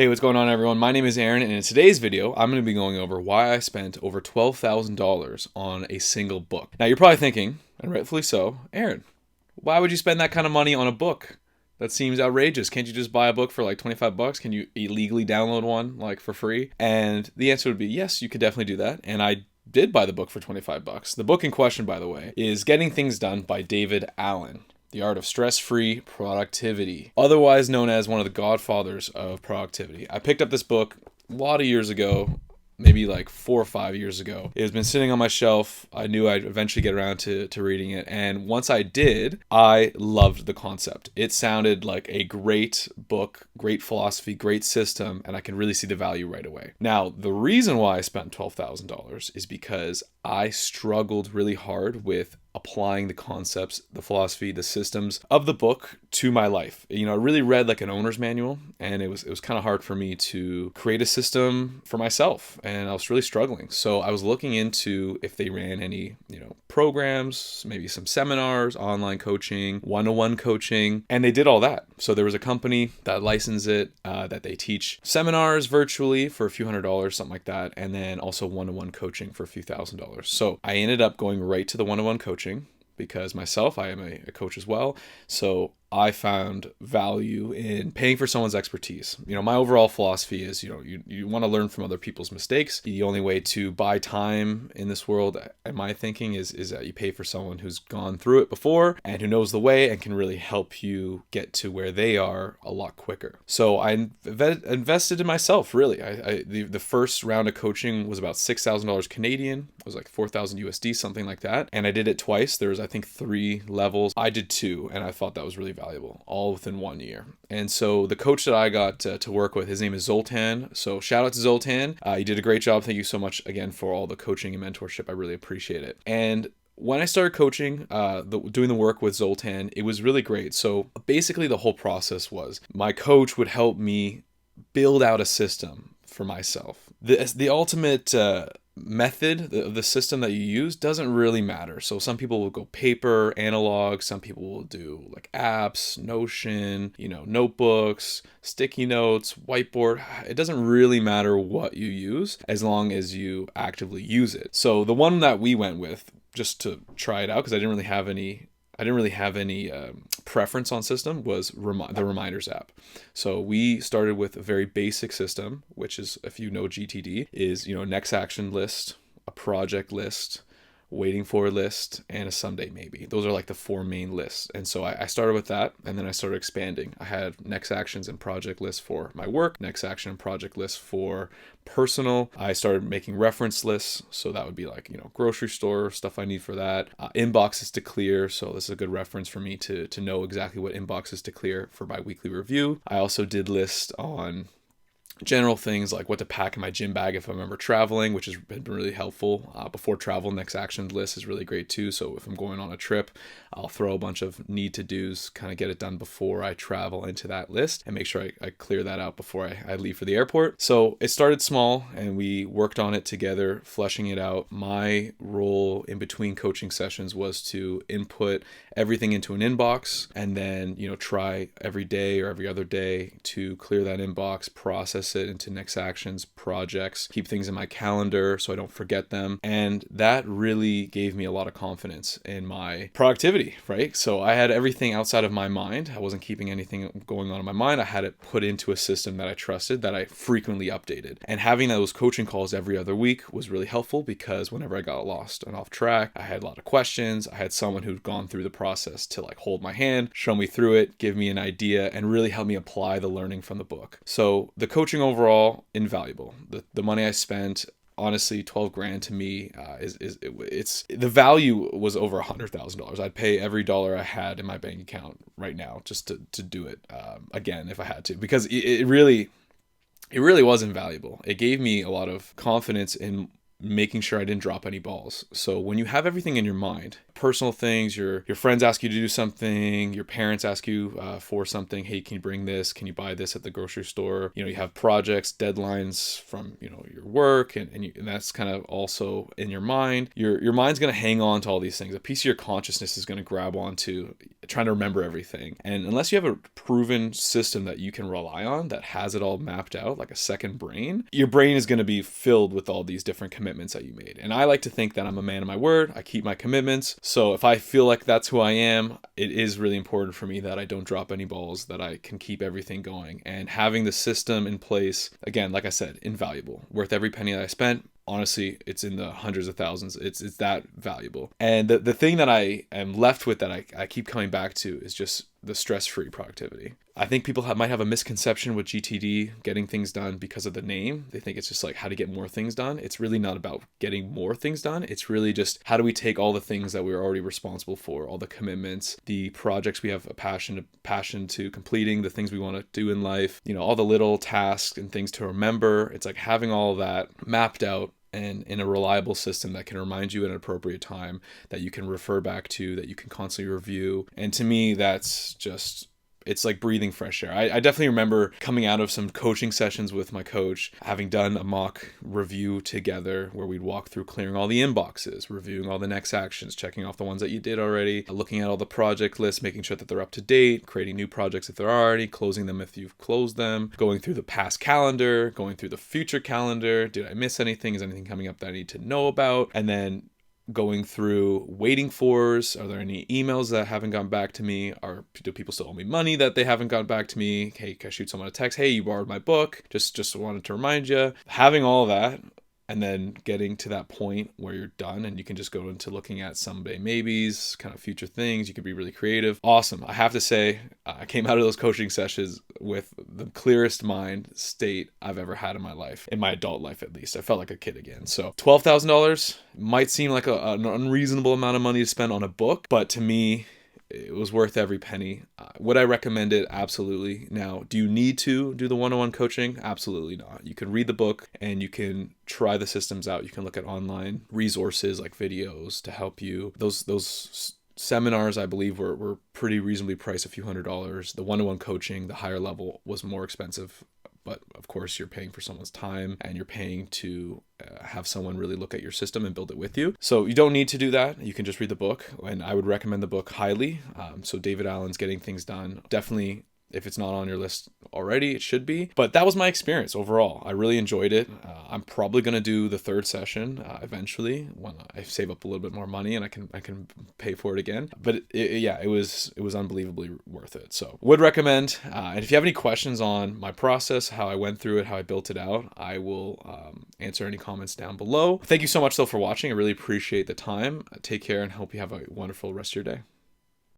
Hey, what's going on, everyone? My name is Aaron, and in today's video, I'm going to be going over why I spent over $12,000 on a single book. Now, you're probably thinking, and rightfully so, Aaron, why would you spend that kind of money on a book? That seems outrageous. Can't you just buy a book for like 25 bucks? Can you illegally download one like for free? And the answer would be yes, you could definitely do that. And I did buy the book for 25 bucks. The book in question, by the way, is Getting Things Done by David Allen. The Art of Stress-Free Productivity, otherwise known as one of the godfathers of productivity. I picked up this book a lot of years ago, maybe like 4 or 5 years ago. It has been sitting on my shelf. I knew I'd eventually get around to reading it. And once I did, I loved the concept. It sounded like a great book, great philosophy, great system, and I can really see the value right away. Now, the reason why I spent $12,000 is because I struggled really hard with applying the concepts, the philosophy, the systems of the book to my life. I really read like an owner's manual, and it was kind of hard for me to create a system for myself, and I was really struggling. So I was looking into if they ran any, programs, maybe some seminars, online coaching, one-on-one coaching, and they did all that. So there was a company that licensed it, that they teach seminars virtually for a few $100s, something like that, and then also one-on-one coaching for a few $1,000s. So I ended up going right to the one-on-one coaching because myself, I am a coach as well. So I found value in paying for someone's expertise. My overall philosophy is, you want to learn from other people's mistakes. The only way to buy time in this world, in my thinking, is that you pay for someone who's gone through it before and who knows the way and can really help you get to where they are a lot quicker. So I invested in myself, really. The first round of coaching was about $6,000 Canadian. It was like 4,000 USD, something like that. And I did it twice. There was, I think, 3 levels. I did 2, and I thought that was really valuable, all within 1 year. And so the coach that I got to work with, his name is Zoltan. So shout out to Zoltan. You did a great job. Thank you so much again for all the coaching and mentorship. I really appreciate it. And when I started coaching, doing the work with Zoltan, it was really great. So basically the whole process was my coach would help me build out a system for myself. The ultimate method of the system that you use doesn't really matter. So some people will go paper, analog, some people will do like apps, Notion, notebooks, sticky notes, whiteboard. It doesn't really matter what you use as long as you actively use it. So the one that we went with, just to try it out, because I didn't really have any preference on system, was the Reminders app. So we started with a very basic system, which is, if you know GTD, is next action list, a project list, waiting for a list, and a someday maybe. Those are like the 4 main lists. And so I started with that, and then I started expanding. I had next actions and project lists for my work, next action and project lists for personal. I started making reference lists. So that would be like, grocery store, stuff I need for that. Inboxes to clear. So this is a good reference for me to know exactly what inboxes to clear for my weekly review. I also did lists on general things like what to pack in my gym bag if I'm ever traveling, which has been really helpful. Before travel, next action list is really great too. So if I'm going on a trip, I'll throw a bunch of need to do's, kind of get it done before I travel into that list and make sure I clear that out before I leave for the airport. So it started small and we worked on it together, fleshing it out. My role in between coaching sessions was to input everything into an inbox and then, try every day or every other day to clear that inbox, process it into next actions, projects, keep things in my calendar so I don't forget them. And that really gave me a lot of confidence in my productivity, right? So I had everything outside of my mind. I wasn't keeping anything going on in my mind. I had it put into a system that I trusted, that I frequently updated. And having those coaching calls every other week was really helpful because whenever I got lost and off track, I had a lot of questions. I had someone who'd gone through the process to like hold my hand, show me through it, give me an idea, and really help me apply the learning from the book. So the coaching overall, invaluable. The money I spent, honestly, 12 grand to me it's the value was over $100,000. I'd pay every dollar I had in my bank account right now just to do it again if I had to, because it really was invaluable. It gave me a lot of confidence in making sure I didn't drop any balls. So when you have everything in your mind, personal things, your friends ask you to do something, your parents ask you for something, hey, can you bring this? Can you buy this at the grocery store? You have projects, deadlines from, your work, and that's kind of also in your mind. Your mind's going to hang on to all these things. A piece of your consciousness is going to grab onto trying to remember everything. And unless you have a proven system that you can rely on that has it all mapped out, like a second brain, your brain is going to be filled with all these different commitments that you made. And I like to think that I'm a man of my word. I keep my commitments. So if I feel like that's who I am, it is really important for me that I don't drop any balls, that I can keep everything going. And having the system in place, again, like I said, invaluable, worth every penny that I spent. Honestly, it's in the hundreds of thousands. It's that valuable. And the thing that I am left with that I keep coming back to is just the stress-free productivity. I think people might have a misconception with GTD, getting things done, because of the name. They think it's just like how to get more things done. It's really not about getting more things done. It's really just how do we take all the things that we're already responsible for, all the commitments, the projects we have a passion to completing, the things we want to do in life, all the little tasks and things to remember. It's like having all of that mapped out and in a reliable system that can remind you at an appropriate time, that you can refer back to, that you can constantly review. And to me, that's just, it's like breathing fresh air. I definitely remember coming out of some coaching sessions with my coach, having done a mock review together where we'd walk through clearing all the inboxes, reviewing all the next actions, checking off the ones that you did already, looking at all the project lists, making sure that they're up to date, creating new projects if they're already, closing them if you've closed them, going through the past calendar, going through the future calendar. Did I miss anything? Is anything coming up that I need to know about? And then going through waiting fors. Are there any emails that haven't gone back to me? Do people still owe me money that they haven't gone back to me? Hey, can I shoot someone a text? Hey, you borrowed my book. Just wanted to remind you. Having all that, and then getting to that point where you're done and you can just go into looking at someday maybes, kind of future things. You can be really creative. Awesome. I have to say, I came out of those coaching sessions with the clearest mind state I've ever had in my life, in my adult life at least. I felt like a kid again. So $12,000 might seem like an unreasonable amount of money to spend on a book, but to me, it was worth every penny. Would I recommend it? Absolutely. Now, do you need to do the one-on-one coaching? Absolutely not. You can read the book and you can try the systems out. You can look at online resources like videos to help you. Those seminars, I believe, were pretty reasonably priced, a few $100s. The one-on-one coaching, the higher level, was more expensive. But of course, you're paying for someone's time and you're paying to have someone really look at your system and build it with you. So you don't need to do that. You can just read the book. And I would recommend the book highly. So David Allen's Getting Things Done. Definitely, if it's not on your list already, it should be. But that was my experience overall. I really enjoyed it. I'm probably going to do the third session eventually when I save up a little bit more money and I can pay for it again. But it was unbelievably worth it. So would recommend. And if you have any questions on my process, how I went through it, how I built it out, I will answer any comments down below. Thank you so much though for watching. I really appreciate the time. Take care and hope you have a wonderful rest of your day.